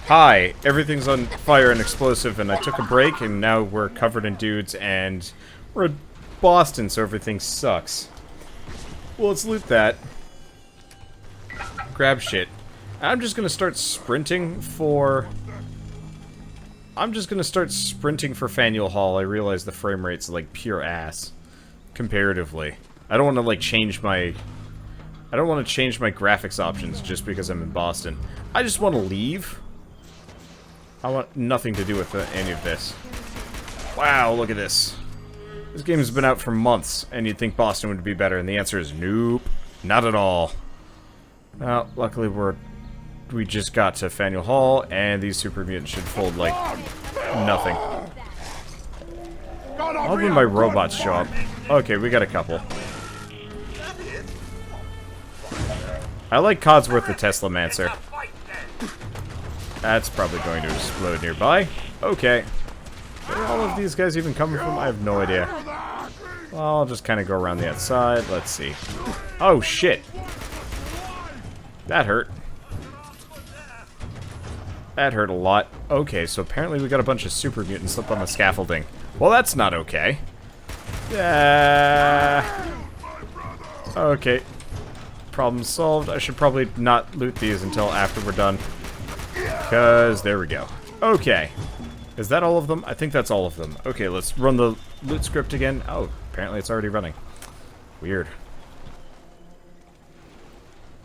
Hi, everything's on fire and explosive, and I took a break, and now we're covered in dudes, and we're in Boston, so everything sucks. Well, let's loot that. Grab shit. I'm just gonna start sprinting for... Faneuil Hall. I realize the frame rate's like pure ass. Comparatively. I don't want to like change my... I don't want to change my graphics options just because I'm in Boston. I just want to leave. I want nothing to do with any of this. Wow, look at this. This game has been out for months, and you'd think Boston would be better, and the answer is nope. Not at all. Well, luckily we just got to Faneuil Hall, and these super mutants should fold like nothing. I'll open my robots show up. Okay, we got a couple. I like Codsworth the Teslamancer. That's probably going to explode nearby. Okay. Where are all of these guys even coming from? I have no idea. Well, I'll just kind of go around the outside. Let's see. Oh, shit. That hurt. That hurt a lot. Okay, so apparently we got a bunch of super mutants up on the scaffolding. Well, that's not okay. Okay. Problem solved. I should probably not loot these until after we're done. Because, there we go. Okay. Is that all of them? I think that's all of them. Okay, let's run the loot script again. Oh, apparently it's already running. Weird.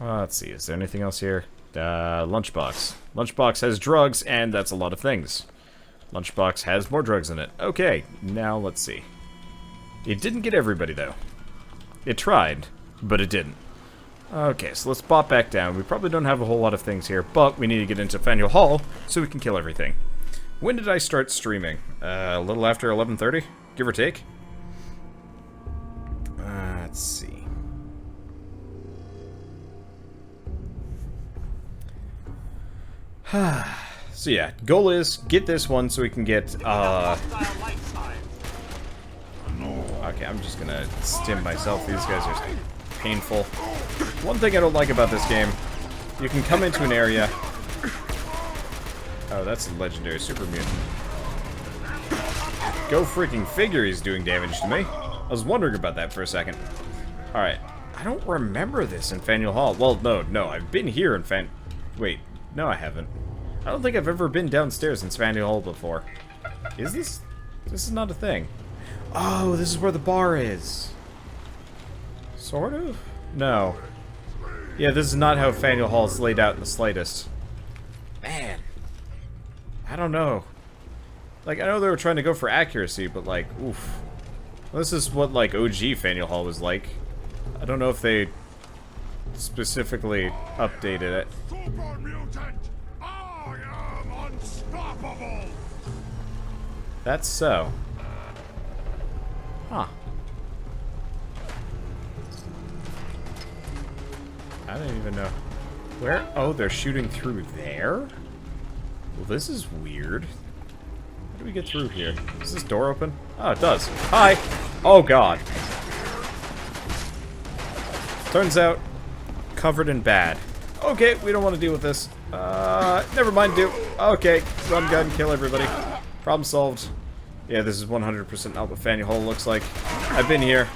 Let's see, is there anything else here? Lunchbox. Lunchbox has drugs, and that's a lot of things. Lunchbox has more drugs in it. Okay, now let's see. It didn't get everybody, though. It tried, but it didn't. Okay, so let's bop back down. We probably don't have a whole lot of things here, but we need to get into Faneuil Hall so we can kill everything. When did I start streaming? A little after 11:30, give or take. Let's see. So yeah, goal is get this one so we can get, okay, I'm just gonna stim myself. These guys are painful. One thing I don't like about this game, you can come into an area... Oh, that's a legendary super mutant. Go freaking figure he's doing damage to me. I was wondering about that for a second. Alright, I don't remember this in Faneuil Hall. Well, no, I've been here in Wait, no I haven't. I don't think I've ever been downstairs in Faneuil Hall before. Is this? This is not a thing. Oh, this is where the bar is. Sort of? No. Yeah, this is not how Faneuil Hall is laid out in the slightest. Man. I don't know. Like, I know they were trying to go for accuracy, but like, oof. This is what, like, OG Faneuil Hall was like. I don't know if they specifically updated it. Super mutant! I am unstoppable! That's so. Huh. I don't even know. Where? Oh, they're shooting through there? Well, this is weird. How do we get through here? Does this door open? Oh, it does. Hi! Oh, God. Turns out, covered in bad. Okay, we don't want to deal with this. Never mind, do. Okay, run, gun, kill everybody. Problem solved. Yeah, this is 100% not what Faneuil Hall looks like. I've been here.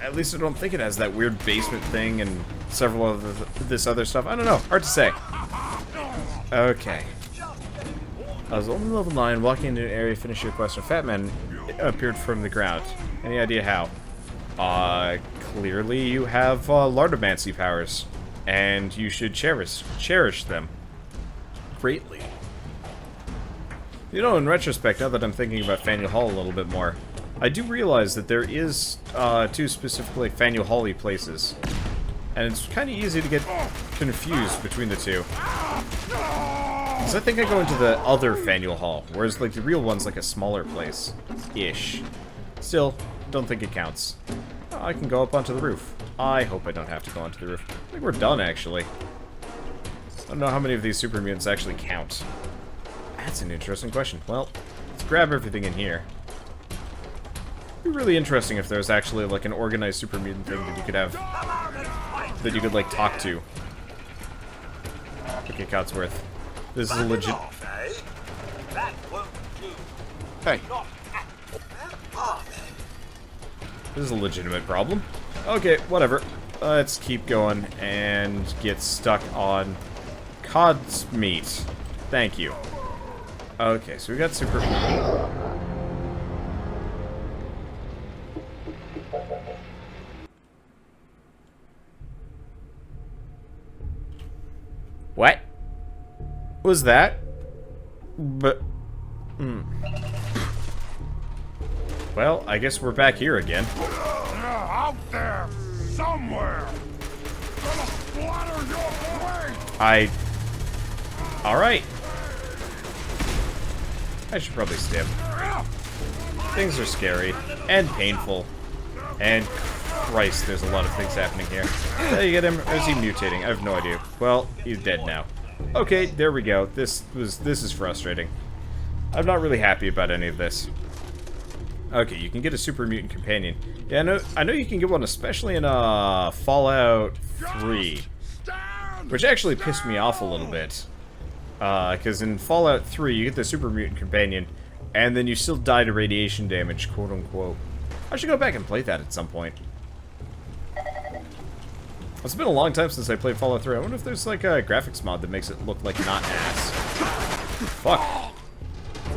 At least I don't think it has that weird basement thing and several of this other stuff. I don't know. Hard to say. Okay. I was only level 9, walking into an area, finish your quest. A fat man appeared from the ground. Any idea how? Clearly you have lardomancy powers. And you should cherish them. Greatly. You know, in retrospect, now that I'm thinking about Faneuil Hall a little bit more, I do realize that there is, two specifically Faneuil Hall-y places. And it's kind of easy to get confused between the two. Because I think I go into the other Faneuil Hall, whereas, like, the real one's like a smaller place-ish. Still, don't think it counts. Oh, I can go up onto the roof. I hope I don't have to go onto the roof. I think we're done, actually. I don't know how many of these super mutants actually count. That's an interesting question. Well, let's grab everything in here. It'd be really interesting if there was actually, like, an organized super mutant thing that you could have that you could, like, talk to. Okay, Cotsworth. This is a legit... Hey. This is a legitimate problem. Okay, whatever. Let's keep going and get stuck on cod's meat. Thank you. Okay, so we got super... What was that? But... Well, I guess we're back here again. They're out there somewhere. Gonna splatter your way. Alright. I should probably stim. Things are scary and painful. And Christ, there's a lot of things happening here. Did you get him? Or is he mutating? I have no idea. Well, he's dead now. Okay, there we go. This is frustrating. I'm not really happy about any of this. Okay, you can get a super mutant companion. Yeah, I know you can get one, especially in Fallout 3, which actually pissed me off a little bit. Because in Fallout 3, you get the super mutant companion, and then you still die to radiation damage, quote unquote. I should go back and play that at some point. It's been a long time since I played Fallout 3. I wonder if there's like a graphics mod that makes it look like not ass. Fuck.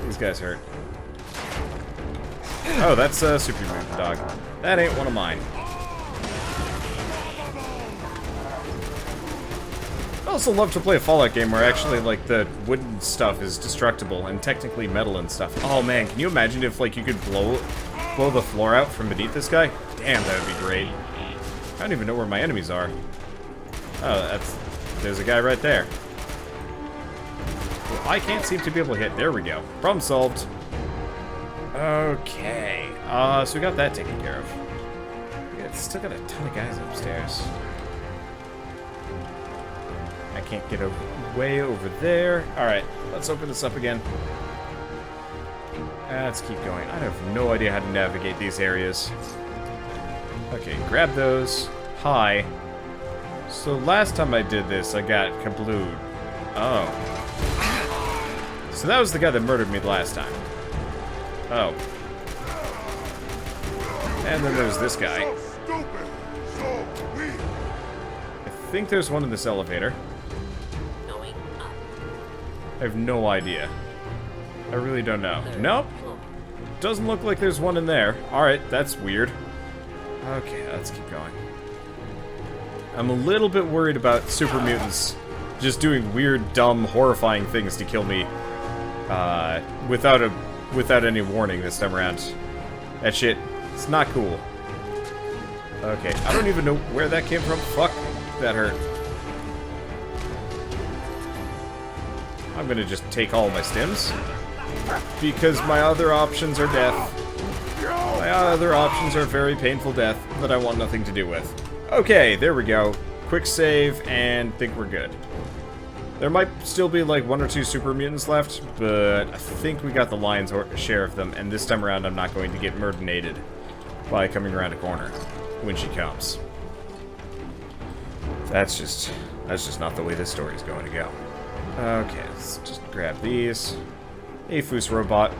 These guys hurt. Oh, that's a super mutant dog. That ain't one of mine. I also love to play a Fallout game where actually, like, the wooden stuff is destructible and technically metal and stuff. Oh man, can you imagine if, like, you could blow the floor out from beneath this guy? Damn, that would be great. I don't even know where my enemies are. Oh, there's a guy right there. Well, I can't seem to be able to hit. There we go. Problem solved. Okay. So we got that taken care of. We still got a ton of guys upstairs. I can't get way over there. Alright, let's open this up again. Let's keep going. I have no idea how to navigate these areas. Okay, grab those. Hi. So last time I did this, I got kablooed. Oh. So that was the guy that murdered me last time. Oh. And then there's this guy. So stupid. So weak. I think there's one in this elevator. I have no idea. I really don't know. Nope. Doesn't look like there's one in there. Alright, that's weird. Okay, let's keep going. I'm a little bit worried about super mutants just doing weird, dumb, horrifying things to kill me without any warning this time around. That shit, it's not cool. Okay, I don't even know where that came from. Fuck, that hurt. I'm gonna just take all my stims, because my other options are death. My other options are very painful death that I want nothing to do with. Okay, there we go. Quick save, and think we're good. There might still be like 1 or 2 super mutants left, but I think we got the lion's share of them, and this time around I'm not going to get murdenated by coming around a corner when she comes. That's just not the way this story is going to go. Okay, let's just grab these. Aphus robot.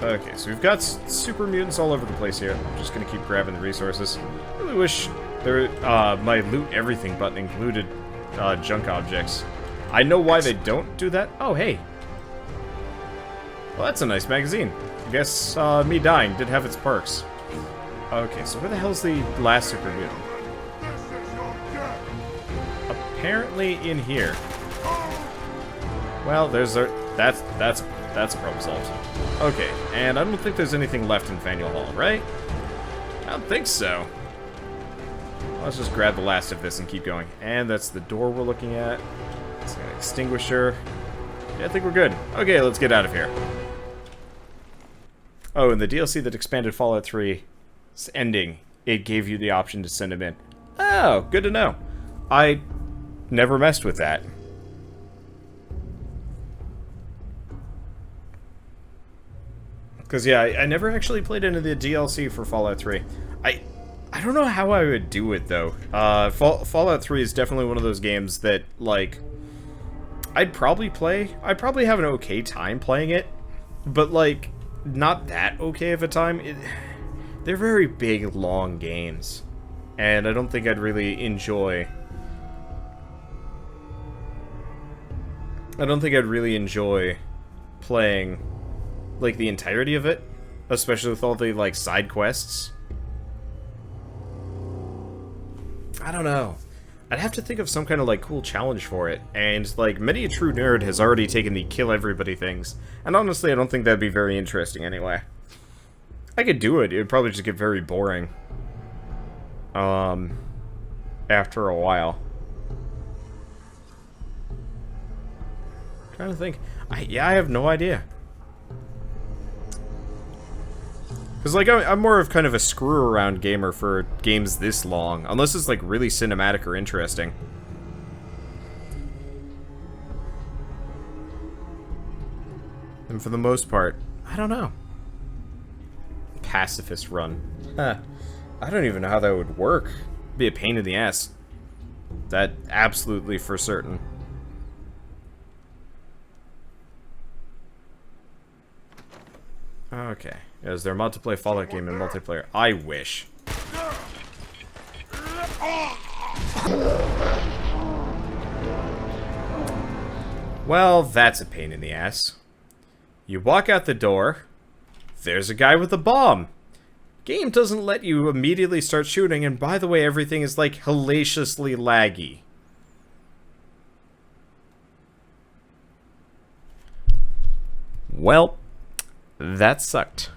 Okay, so we've got super mutants all over the place here. I'm just gonna keep grabbing the resources. I really wish my loot everything button included junk objects. I know why they don't do that. Oh, hey. Well, that's a nice magazine. I guess me dying did have its perks. Okay, so where the hell's the last super mutant? Apparently in here. Well, that's a problem solved. Okay, and I don't think there's anything left in Faneuil Hall, right? I don't think so. Let's just grab the last of this and keep going. And that's the door we're looking at. It's got an extinguisher. Yeah, I think we're good. Okay, let's get out of here. Oh, and the DLC that expanded Fallout 3's ending, it gave you the option to send him in. Oh, good to know. I never messed with that. Because, yeah, I never actually played any of the DLC for Fallout 3. I don't know how I would do it, though. Fallout 3 is definitely one of those games that, like, I'd probably play. I'd probably have an okay time playing it, but, like, not that okay of a time. They're very big, long games, and I don't think I'd really enjoy... playing, like, the entirety of it, especially with all the, like, side quests. I don't know. I'd have to think of some kind of, like, cool challenge for it, and, like, many a true nerd has already taken the kill everybody things, and honestly, I don't think that'd be very interesting anyway. I could do it, it would probably just get very boring. After a while. Trying to think. Yeah, I have no idea. Because, like, I'm more of kind of a screw-around gamer for games this long. Unless it's, like, really cinematic or interesting. And for the most part, I don't know. Pacifist run. Huh. I don't even know how that would work. It'd be a pain in the ass. That absolutely for certain. Okay. Is there a mod to play Fallout game in multiplayer? I wish. Well, that's a pain in the ass. You walk out the door, there's a guy with a bomb. Game doesn't let you immediately start shooting, and by the way, everything is, like, hellaciously laggy. Well, that sucked.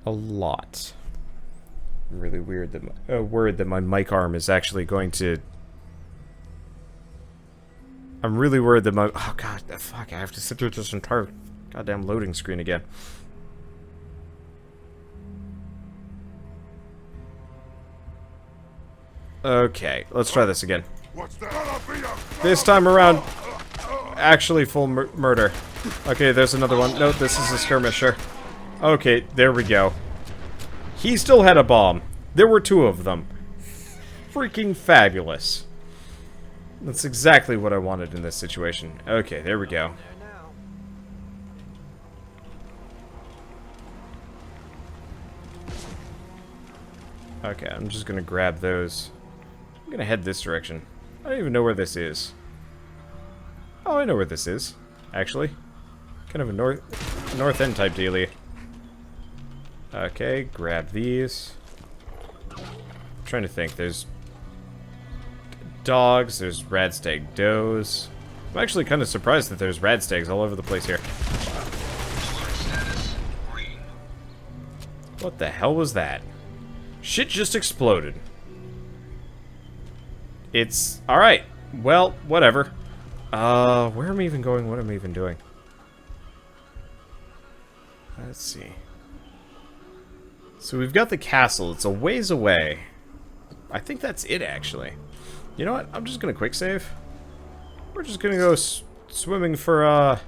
A lot. I'm really weird that worried that my mic arm is actually going to... I'm really worried that my... Oh god, fuck, I have to sit through this entire goddamn loading screen again. Okay, let's try this again. This time around, actually full murder. Okay, there's another one. No, this is a skirmisher. Okay, there we go. He still had a bomb. There were two of them. Freaking fabulous. That's exactly what I wanted in this situation. Okay, there we go. Okay, I'm just gonna grab those. I'm gonna head this direction. I don't even know where this is. Oh, I know where this is, actually. Kind of a north end type dealie. Okay, grab these. I'm trying to think. There's dogs, there's radstag does. I'm actually kind of surprised that there's radstags all over the place here. What the hell was that? Shit just exploded. It's... Alright. Well, whatever. Where am I even going? What am I even doing? Let's see. So we've got the castle. It's a ways away. I think that's it, actually. You know what? I'm just gonna quick save. We're just gonna go swimming for,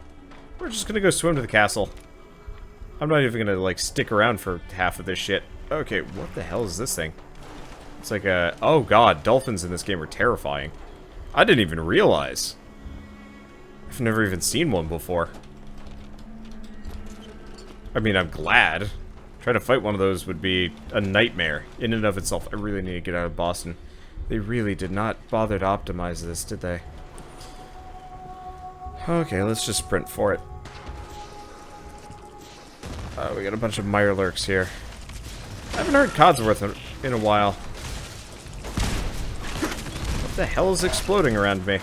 we're just gonna go swim to the castle. I'm not even gonna, like, stick around for half of this shit. Okay, what the hell is this thing? It's like a... Oh god, dolphins in this game are terrifying. I didn't even realize. I've never even seen one before. I mean, I'm glad. Trying to fight one of those would be a nightmare in and of itself. I really need to get out of Boston. They really did not bother to optimize this, did they? Okay, let's just sprint for it. We got a bunch of Mirelurks here. I haven't heard Codsworth in a while. What the hell is exploding around me?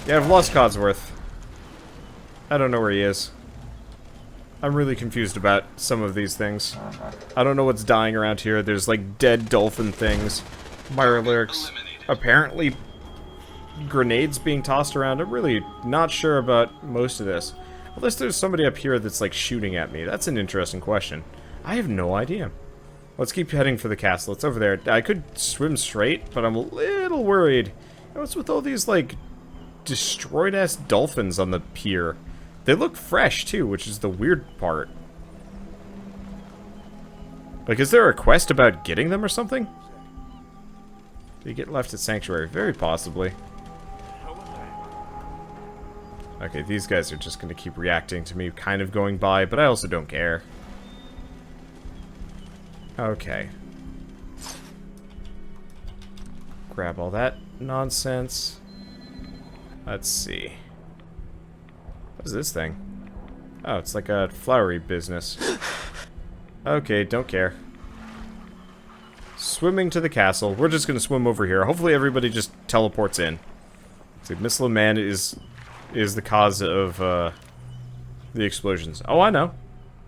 Yeah, I've lost Codsworth. I don't know where he is. I'm really confused about some of these things. I don't know what's dying around here. There's, like, dead dolphin things. Mirelurks. Apparently, grenades being tossed around. I'm really not sure about most of this. Unless there's somebody up here that's, like, shooting at me. That's an interesting question. I have no idea. Let's keep heading for the castle. It's over there. I could swim straight, but I'm a little worried. What's with all these, like, destroyed-ass dolphins on the pier? They look fresh, too, which is the weird part. Like, is there a quest about getting them or something? They get left at Sanctuary. Very possibly. Okay, these guys are just going to keep reacting to me kind of going by, but I also don't care. Okay. Grab all that nonsense. Let's see. What is this thing? Oh, it's like a flowery business. Okay, don't care. Swimming to the castle. We're just gonna swim over here. Hopefully everybody just teleports in. See, Missile Man is the cause of the explosions. Oh, I know.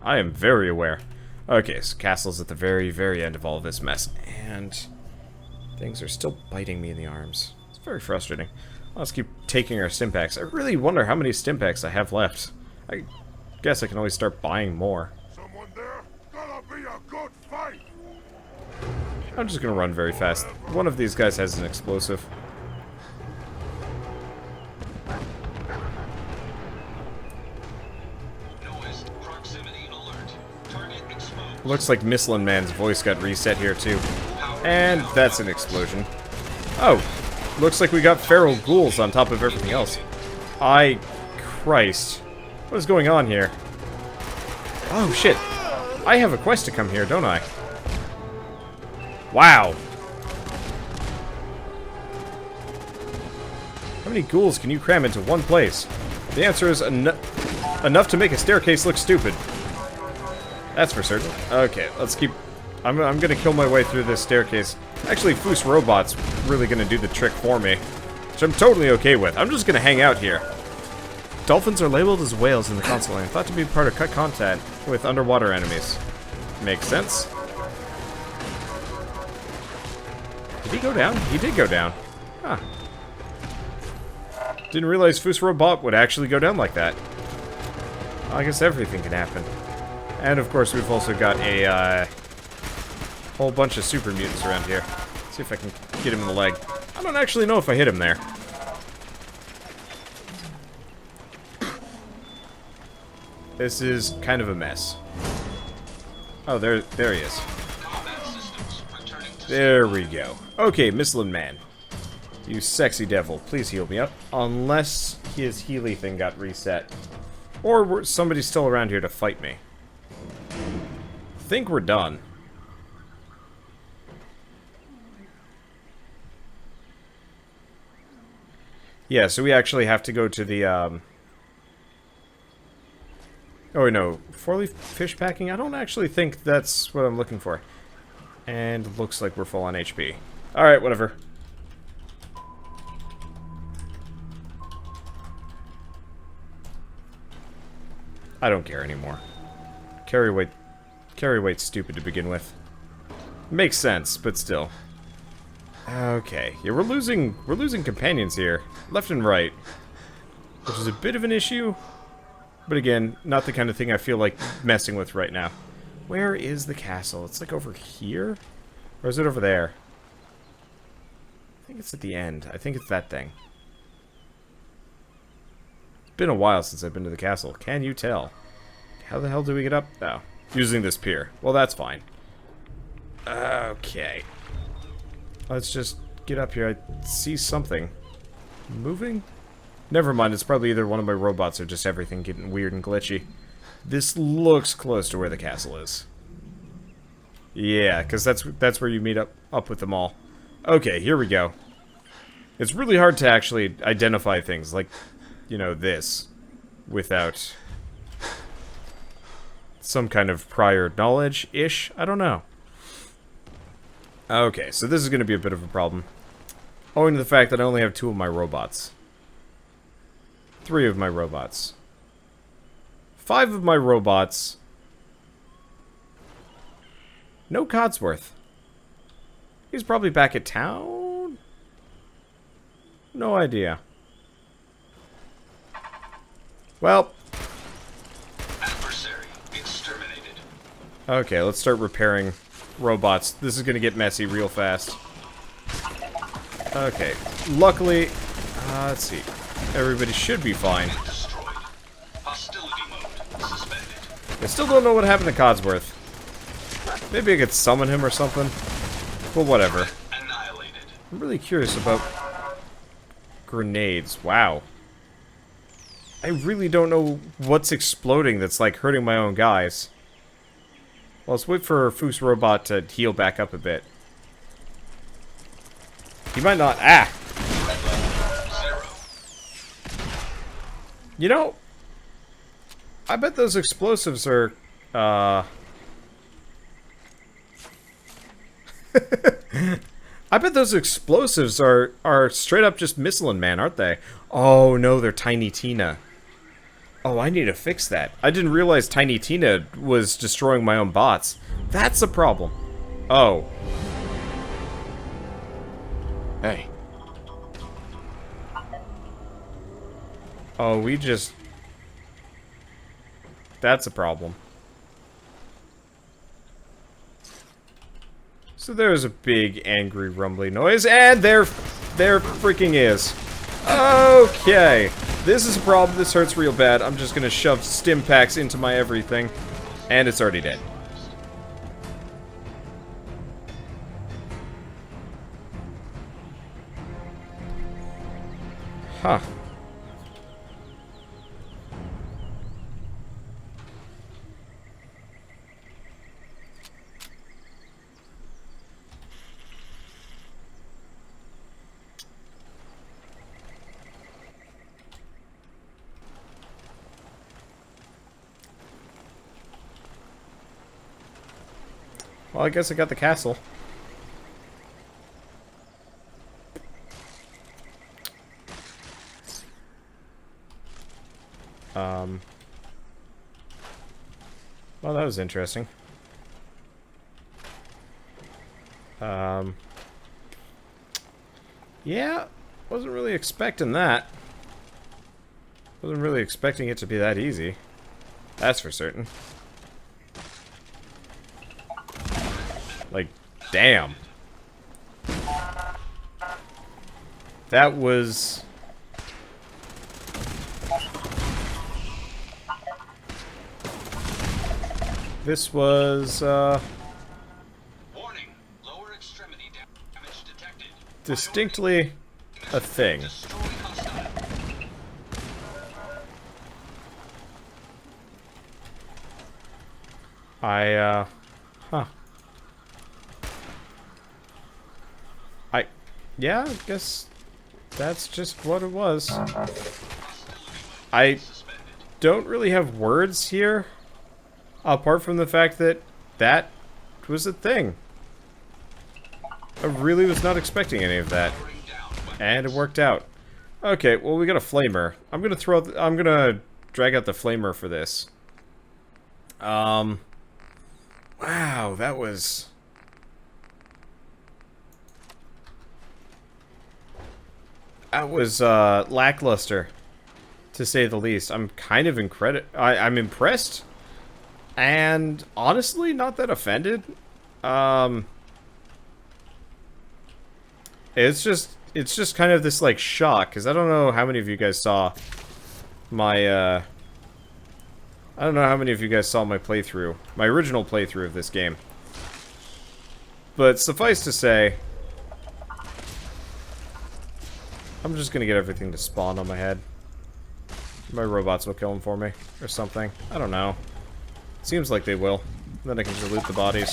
I am very aware. Okay, so castle's at the very, very end of all of this mess. And things are still biting me in the arms. It's very frustrating. Let's keep taking our stimpaks. I really wonder how many stimpaks I have left. I guess I can always start buying more. Someone there? Gonna be a good fight. I'm just gonna run very fast. One of these guys has an explosive. Noise, proximity alert. Target exposed. Looks like Missile Man's voice got reset here too. And that's an explosion. Oh, looks like we got feral ghouls on top of everything else. Christ. What is going on here? Oh shit. I have a quest to come here, don't I? Wow. How many ghouls can you cram into one place? The answer is enough to make a staircase look stupid. That's for certain. Okay, let's keep... I'm gonna kill my way through this staircase. Actually, Foos Robot's really gonna do the trick for me, which I'm totally okay with. I'm just gonna hang out here. Dolphins are labeled as whales in the console and thought to be part of cut content with underwater enemies. Makes sense. Did he go down? He did go down. Huh. Didn't realize Foos Robot would actually go down like that. Well, I guess everything can happen. And of course, we've also got a whole bunch of super mutants around here. Let's see if I can get him in the leg. I don't actually know if I hit him there. This is kind of a mess. Oh, there he is. There we go. Okay, Missile Man. You sexy devil, please heal me up. Unless his Healy thing got reset. Or somebody's still around here to fight me. Think we're done. Yeah, so we actually have to go to the, Oh, no. Four-leaf fish packing? I don't actually think that's what I'm looking for. And looks like we're full on HP. Alright, whatever. I don't care anymore. Carry weight's stupid to begin with. Makes sense, but still. Okay. Yeah, we're losing companions here. Left and right. Which is a bit of an issue. But again, not the kind of thing I feel like messing with right now. Where is the castle? It's like over here? Or is it over there? I think it's at the end. I think it's that thing. It's been a while since I've been to the castle. Can you tell? How the hell do we get up? Oh, using this pier. Well, that's fine. Okay. Let's just get up here. I see something. Moving? Never mind, it's probably either one of my robots or just everything getting weird and glitchy. This looks close to where the castle is. Yeah, because that's where you meet up with them all. Okay, here we go. It's really hard to actually identify things like, you know, this without some kind of prior knowledge-ish. I don't know. Okay, so this is going to be a bit of a problem. Owing to the fact that I only have 2 of my robots. 3 of my robots. 5 of my robots. No Codsworth. He's probably back at town? No idea. Well. Adversary exterminated. Okay, let's start repairing robots. This is gonna get messy real fast. Okay, luckily, let's see. Everybody should be fine. Destroyed. Hostility mode suspended. I still don't know what happened to Codsworth. Maybe I could summon him or something. But whatever. Annihilated. I'm really curious about grenades. Wow. I really don't know what's exploding that's, like, hurting my own guys. Well, let's wait for Foos Robot to heal back up a bit. He might not... Ah! Red level 0. You know, I bet those explosives are, I bet those explosives are straight up just Missilin Man, aren't they? Oh no, they're Tiny Tina. Oh, I need to fix that. I didn't realize Tiny Tina was destroying my own bots. That's a problem. Oh. Hey. Oh, we just... That's a problem. So there's a big, angry, rumbly noise, and there freaking is. Okay. This is a problem. This hurts real bad. I'm just gonna shove stim packs into my everything, and it's already dead. Huh. Well, I guess I got the castle. Well, that was interesting. Yeah, wasn't really expecting that. Wasn't really expecting it to be that easy. That's for certain. Like, damn. That was... This was, Warning. Lower extremity damage detected. distinctly a thing. Destroy hostile. Huh. Yeah, I guess that's just what it was. I don't really have words here, apart from the fact that that was a thing. I really was not expecting any of that, and it worked out. Okay, well, we got a flamer. I'm gonna drag out the flamer for this. Wow, that was... That was, lackluster, to say the least. I'm kind of I'm impressed, and honestly, not that offended. It's just kind of this, like, shock, because I don't know how many of you guys saw my, I don't know how many of you guys saw my playthrough, my original playthrough of this game. But suffice to say, I'm just gonna get everything to spawn on my head. My robots will kill them for me, or something. I don't know. Seems like they will. Then I can just loot the bodies.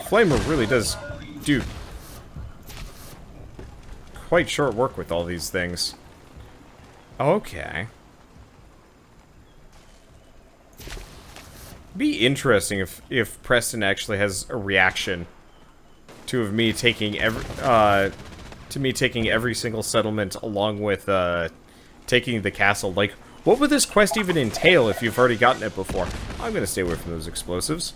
Flamer really does do quite short work with all these things. Okay. Be interesting if Preston actually has a reaction to me taking every single settlement along with taking the castle. Like, what would this quest even entail if you've already gotten it before? I'm gonna stay away from those explosives.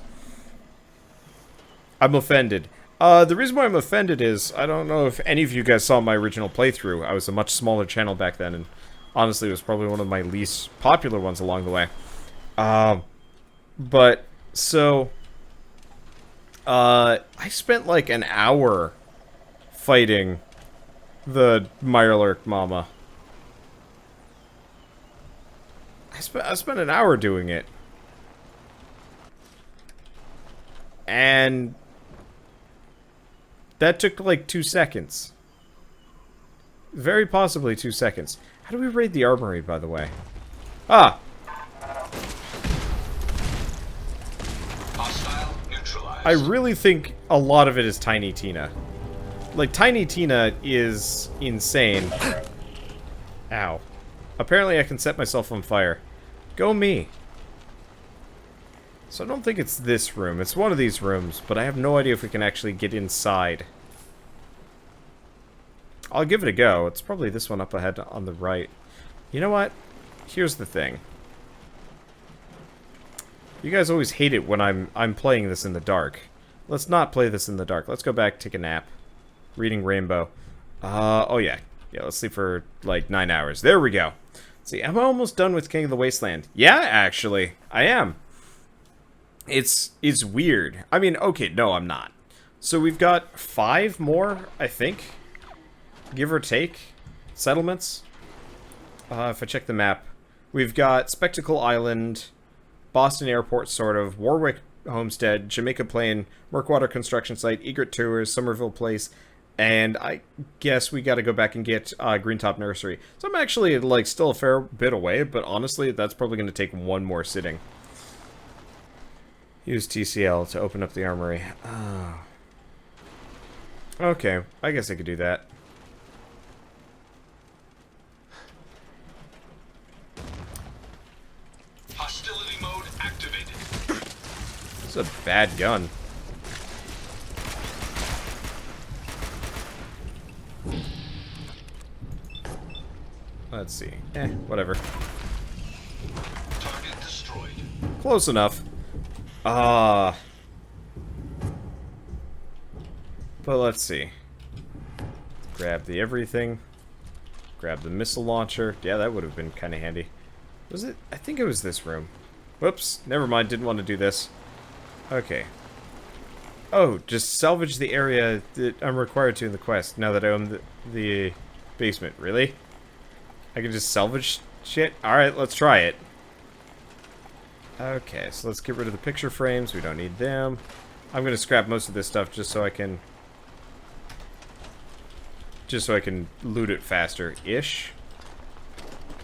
I'm offended. The reason why I'm offended is, I don't know if any of you guys saw my original playthrough. I was a much smaller channel back then, and honestly, it was probably one of my least popular ones along the way. But, so... I spent like an hour fighting the Mirelurk Mama. I spent an hour doing it. And that took like 2 seconds. Very possibly 2 seconds. How do we raid the armory, by the way? Ah! Hostile neutralized. I really think a lot of it is Tiny Tina. Like, Tiny Tina is insane. Ow. Apparently I can set myself on fire. Go me. So I don't think it's this room. It's one of these rooms, but I have no idea if we can actually get inside. I'll give it a go. It's probably this one up ahead on the right. You know what? Here's the thing. You guys always hate it when I'm playing this in the dark. Let's not play this in the dark. Let's go back, take a nap. Reading Rainbow. Oh yeah. Yeah, let's sleep for like 9 hours. There we go. See, I'm almost done with King of the Wasteland. Yeah, actually, I am. It's weird. I mean, okay, no, I'm not. So we've got 5 more, I think, give or take, settlements. If I check the map, we've got Spectacle Island, Boston Airport, sort of, Warwick Homestead, Jamaica Plain, Murkwater Construction Site, Egret Towers, Somerville Place, and I guess we got to go back and get Greentop Nursery. So I'm actually like still a fair bit away, but honestly, that's probably going to take one more sitting. Use TCL to open up the armory. Oh. Okay, I guess I could do that. Hostility mode activated. This is a bad gun. Let's see. Whatever. Target destroyed. Close enough. But let's see. Grab the everything. Grab the missile launcher. Yeah, that would have been kind of handy. Was it? I think it was this room. Whoops. Never mind. Didn't want to do this. Okay. Oh, just salvage the area that I'm required to in the quest now that I own the basement. Really? I can just salvage shit? Alright, let's try it. Okay, so let's get rid of the picture frames. We don't need them. I'm going to scrap most of this stuff just so I can loot it faster-ish.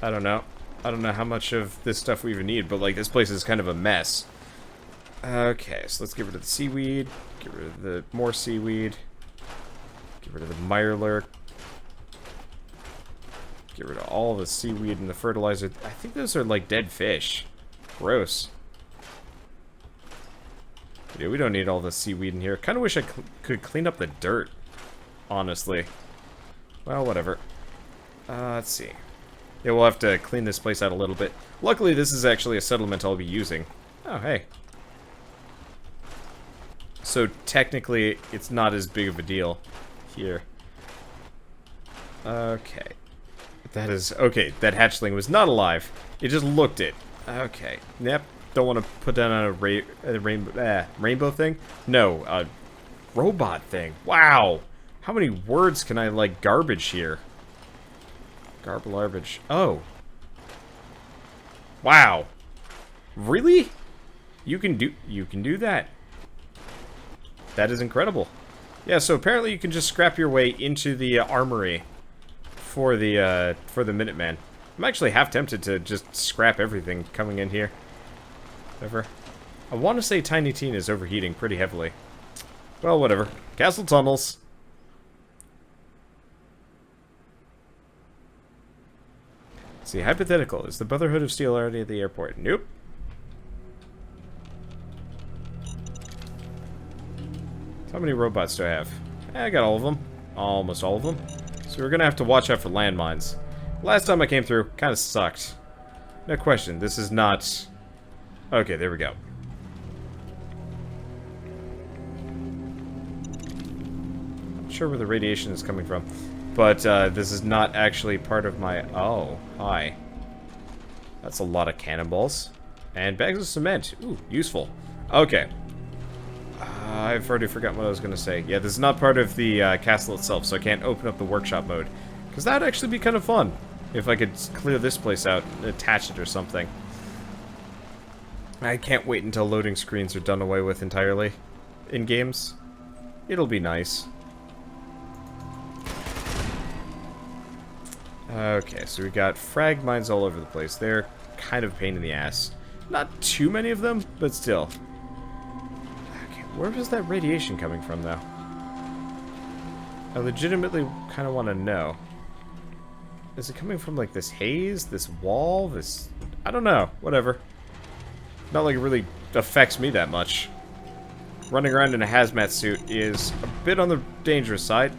I don't know. I don't know how much of this stuff we even need, but like this place is kind of a mess. Okay, so let's get rid of the seaweed. Get rid of the more seaweed. Get rid of the mirelurk. Get rid of all the seaweed and the fertilizer. I think those are like dead fish. Gross. Yeah, we don't need all the seaweed in here. Kind of wish I could clean up the dirt, honestly. Well, whatever. Let's see. Yeah, we'll have to clean this place out a little bit. Luckily, this is actually a settlement I'll be using. Oh, hey. So, technically, it's not as big of a deal here. Okay. That is... Okay, that hatchling was not alive. It just looked it. Okay. Yep. Don't want to put down on a rainbow thing? No, a robot thing. Wow. How many words can I, like, garbage here? Garbage. Oh. Wow. Really? You can do that. That is incredible. Yeah, so apparently you can just scrap your way into the armory for the Minuteman. I'm actually half tempted to just scrap everything coming in here. Whatever. I want to say Tiny Teen is overheating pretty heavily. Well, whatever. Castle tunnels. Let's see, hypothetical. Is the Brotherhood of Steel already at the airport? Nope. How many robots do I have? I got all of them. Almost all of them. So we're gonna have to watch out for landmines. Last time I came through, kind of sucked. No question, this is not... Okay, there we go. Not sure where the radiation is coming from. But this is not actually part of my... Oh, hi. That's a lot of cannonballs. And bags of cement. Ooh, useful. Okay. I've already forgotten what I was going to say. Yeah, this is not part of the castle itself, so I can't open up the workshop mode. Because that would actually be kind of fun. If I could clear this place out and attach it or something. I can't wait until loading screens are done away with entirely. in games. It'll be nice. Okay, so we got frag mines all over the place. They're kind of a pain in the ass. Not too many of them, but still. Okay, where was that radiation coming from, though? I legitimately kind of want to know. Is it coming from, like, this haze? This wall? This... I don't know. Whatever. Not like it really affects me that much. Running around in a hazmat suit is a bit on the dangerous side.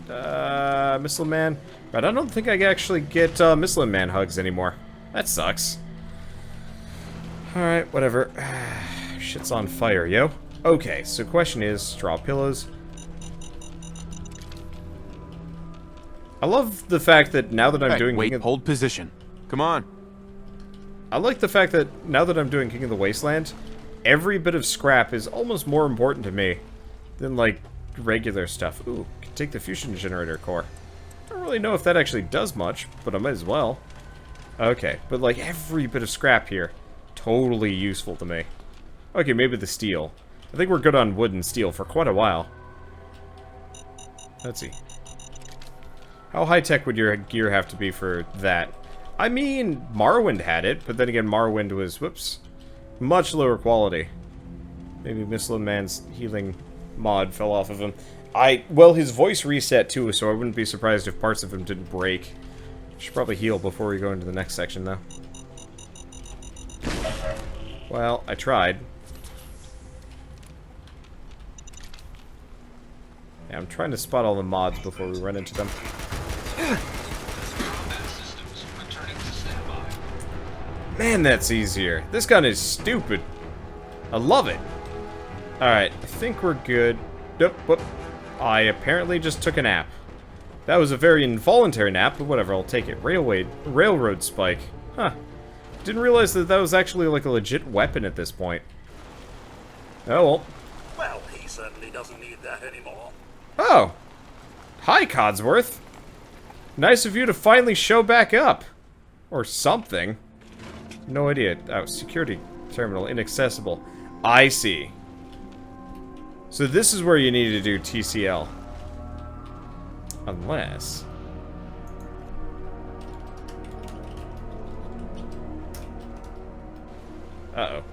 Missile Man. But I don't think I can actually get Missile Man hugs anymore. That sucks. Alright, whatever. Shit's on fire, yo. Okay, so question is, straw pillows. I love the fact that now that I'm doing... Wait, hold position. Come on. I like the fact that now that I'm doing King of the Wasteland, every bit of scrap is almost more important to me than, like, regular stuff. Ooh, can take the fusion generator core. Don't really know if that actually does much, but I might as well. Okay, but, like, every bit of scrap here, totally useful to me. Okay, maybe the steel. I think we're good on wood and steel for quite a while. Let's see. How high-tech would your gear have to be for that? I mean, Morrowind had it, but then again, Morrowind was, whoops, much lower quality. Maybe Missile Man's healing mod fell off of him. Well, his voice reset too, so I wouldn't be surprised if parts of him didn't break. Should probably heal before we go into the next section, though. Well, I tried. Yeah, I'm trying to spot all the mods before we run into them. Man, that's easier. This gun is stupid. I love it. Alright, I think we're good. Nope, whoop. I apparently just took a nap. That was a very involuntary nap, but whatever, I'll take it. Railroad spike. Huh. Didn't realize that that was actually like a legit weapon at this point. Oh, well. Well, he certainly doesn't need that anymore. Oh. Hi, Codsworth. Nice of you to finally show back up. Or something. No idea. Oh, security terminal inaccessible. I see. So this is where you need to do TCL. Unless... Uh-oh.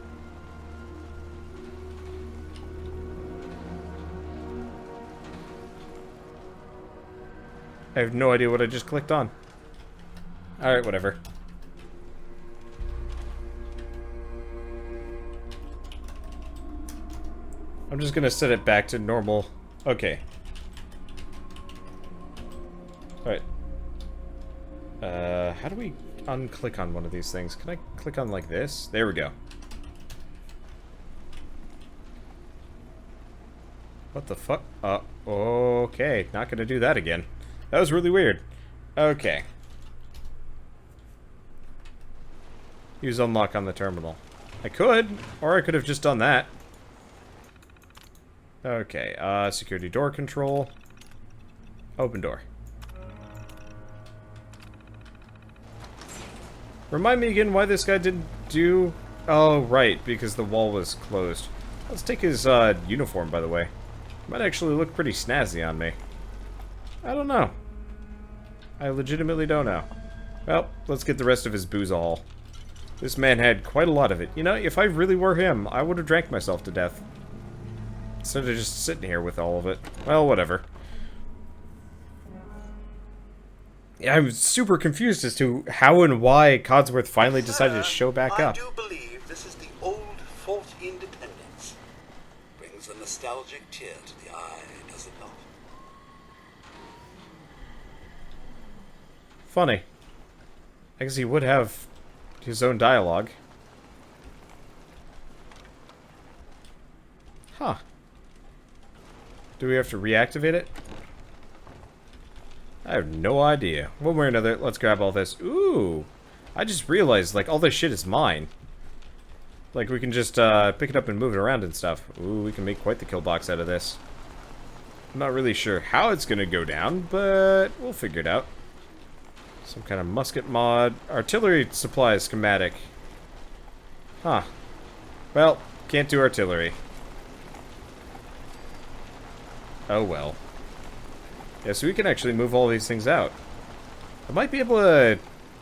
I have no idea what I just clicked on. Alright, whatever. I'm just gonna set it back to normal. Okay. Alright. How do we unclick on one of these things? Can I click on like this? There we go. What the fuck? Okay. Not gonna do that again. That was really weird. Okay. Use unlock on the terminal. I could, or I could have just done that. Okay, security door control. Open door. Remind me again why this guy didn't do... Oh, right, because the wall was closed. Let's take his, uniform, by the way. Might actually look pretty snazzy on me. I don't know. I legitimately don't know. Well, let's get the rest of his boozahol. This man had quite a lot of it. You know, if I really were him, I would have drank myself to death. Instead of just sitting here with all of it. Well, whatever. Yeah, I'm super confused as to how and why Codsworth finally decided to show back up. I do believe this is the old Fort Independence. Brings a nostalgic tear to the eye, does it not? Funny. I guess he would have his own dialogue. Huh. Do we have to reactivate it? I have no idea. One way or another, let's grab all this. Ooh! I just realized, like, all this shit is mine. Like, we can just, pick it up and move it around and stuff. Ooh, we can make quite the kill box out of this. I'm not really sure how it's gonna go down, but we'll figure it out. Some kind of musket mod. Artillery supply schematic. Huh. Well, can't do artillery. Oh well. Yeah, so we can actually move all these things out. I might be able to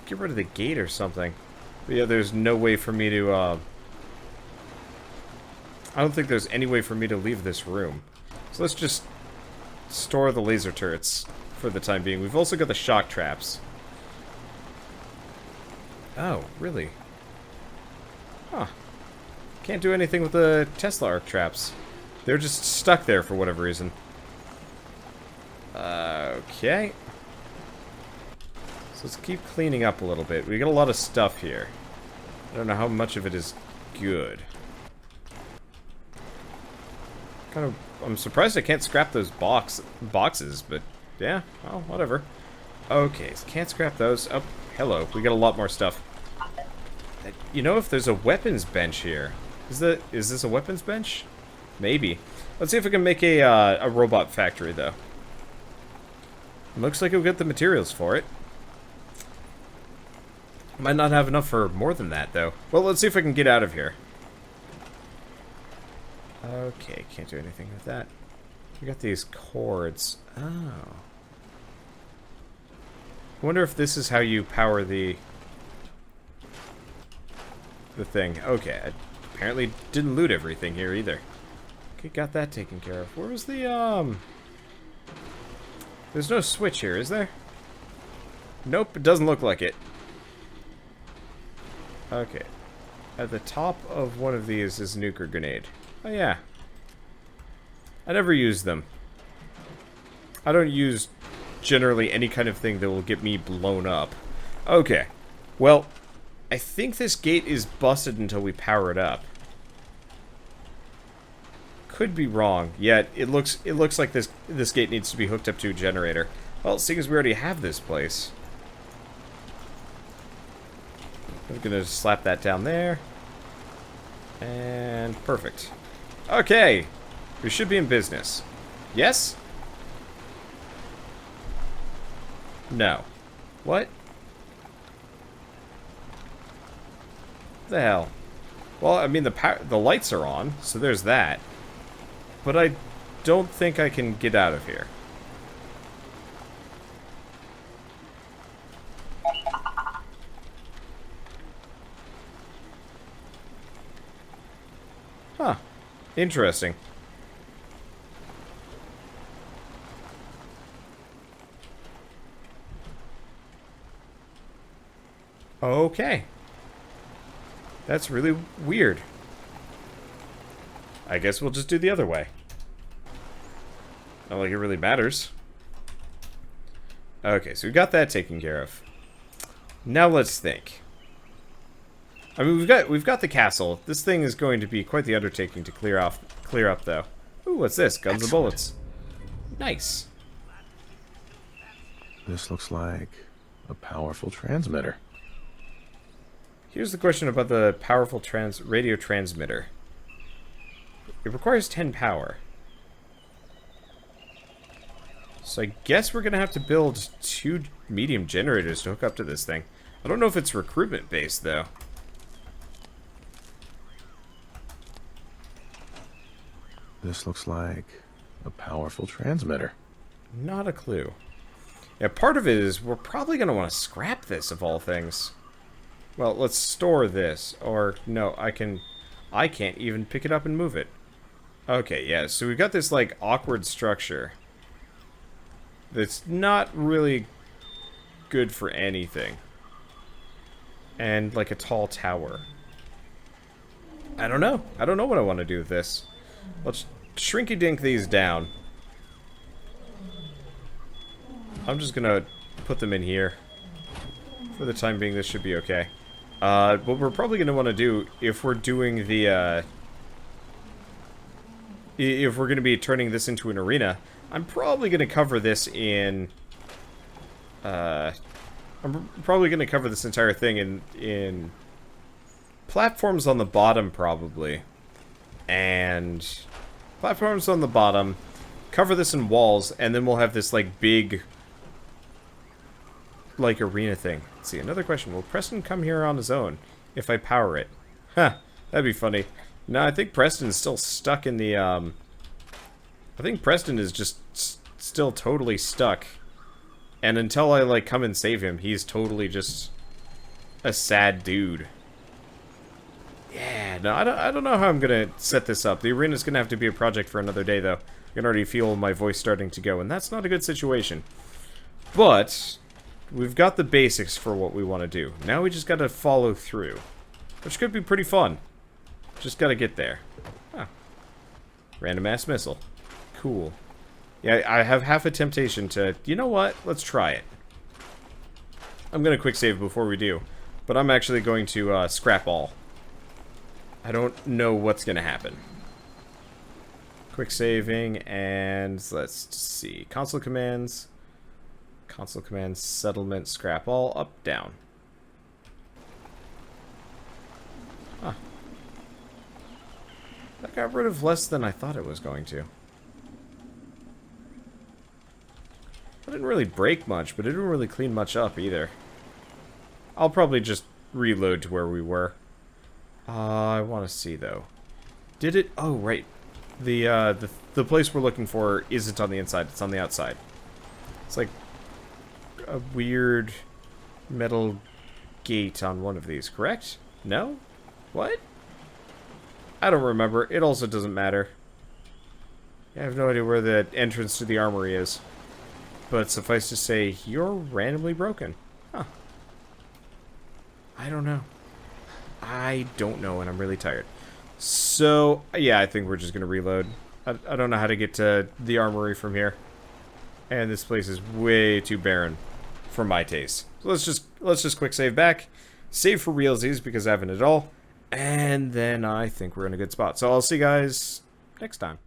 get rid of the gate or something. But yeah, there's no way for me to, I don't think there's any way for me to leave this room. So let's just store the laser turrets for the time being. We've also got the shock traps. Oh, really? Huh. Can't do anything with the Tesla arc traps. They're just stuck there for whatever reason. Okay. So let's keep cleaning up a little bit. We got a lot of stuff here. I don't know how much of it is good. I'm surprised I can't scrap those boxes, but yeah, well, whatever. Okay, so can't scrap those. Oh, hello. We got a lot more stuff. You know, if there's a weapons bench here. Is this a weapons bench? Maybe. Let's see if we can make a robot factory, though. Looks like we'll get the materials for it. Might not have enough for more than that, though. Well, let's see if I can get out of here. Okay, can't do anything with that. We got these cords. Oh. I wonder if this is how you power the thing. Okay, I apparently didn't loot everything here either. Okay, got that taken care of. Where was the, There's no switch here, is there? Nope, it doesn't look like it. Okay. At the top of one of these is nuclear grenade. Oh, yeah. I never use them. I don't use generally any kind of thing that will get me blown up. Okay. Well, I think this gate is busted until we power it up. Could be wrong. Yet it looks like this gate needs to be hooked up to a generator. Well, seeing as we already have this place, I'm gonna slap that down there. And perfect. Okay. We should be in business. Yes? No. What? The hell? Well, I mean, the lights are on, so there's that. But I don't think I can get out of here. Huh. Interesting. Okay. That's really weird. I guess we'll just do the other way. Not like it really matters. Okay, so we got that taken care of. Now let's think. I mean, we've got the castle. This thing is going to be quite the undertaking to clear up, though. Ooh, what's this? Guns and bullets. Nice. This looks like a powerful transmitter. Here's the question about the powerful radio transmitter. It requires 10 power. So I guess we're going to have to build 2 medium generators to hook up to this thing. I don't know if it's recruitment based, though. This looks like a powerful transmitter. Not a clue. Yeah, part of it is we're probably going to want to scrap this, of all things. Well, let's store this. Or, no, I can't even pick it up and move it. Okay, yeah, so we've got this, like, awkward structure that's not really good for anything. And, like, a tall tower. I don't know. I don't know what I want to do with this. Let's shrinky-dink these down. I'm just gonna put them in here. For the time being, this should be okay. What we're probably gonna want to do, if we're doing the, if we're gonna be turning this into an arena, I'm probably gonna cover this in, I'm probably gonna cover this entire thing in platforms on the bottom, probably. And platforms on the bottom, cover this in walls, and then we'll have this, like, big, like, arena thing. Let's see, another question. Will Preston come here on his own if I power it? Huh, that'd be funny. No, I think Preston's still stuck in the, I think Preston is just still totally stuck. And until I, like, come and save him, he's totally just a sad dude. Yeah, no, I don't know how I'm gonna set this up. The arena's gonna have to be a project for another day, though. I can already feel my voice starting to go, and that's not a good situation. But we've got the basics for what we want to do. Now we just gotta follow through, which could be pretty fun. Just gotta get there. Huh. Random ass missile. Cool. Yeah, I have half a temptation to, you know what? Let's try it. I'm gonna quick save before we do, but I'm actually going to scrap all. I don't know what's gonna happen. Quick saving, and let's see. Console commands, settlement, scrap all, up, down. Huh. That got rid of less than I thought it was going to. I didn't really break much, but it didn't really clean much up either. I'll probably just reload to where we were. I want to see, though. Did it? Oh, right. The place we're looking for isn't on the inside. It's on the outside. It's like a weird metal gate on one of these, correct? No? What? I don't remember. It also doesn't matter. I have no idea where the entrance to the armory is. But suffice to say, you're randomly broken. Huh. I don't know. I don't know, and I'm really tired. So, yeah, I think we're just going to reload. I don't know how to get to the armory from here. And this place is way too barren for my taste. So let's just quick save back. Save for realsies because I haven't at all. And then I think we're in a good spot. So I'll see you guys next time.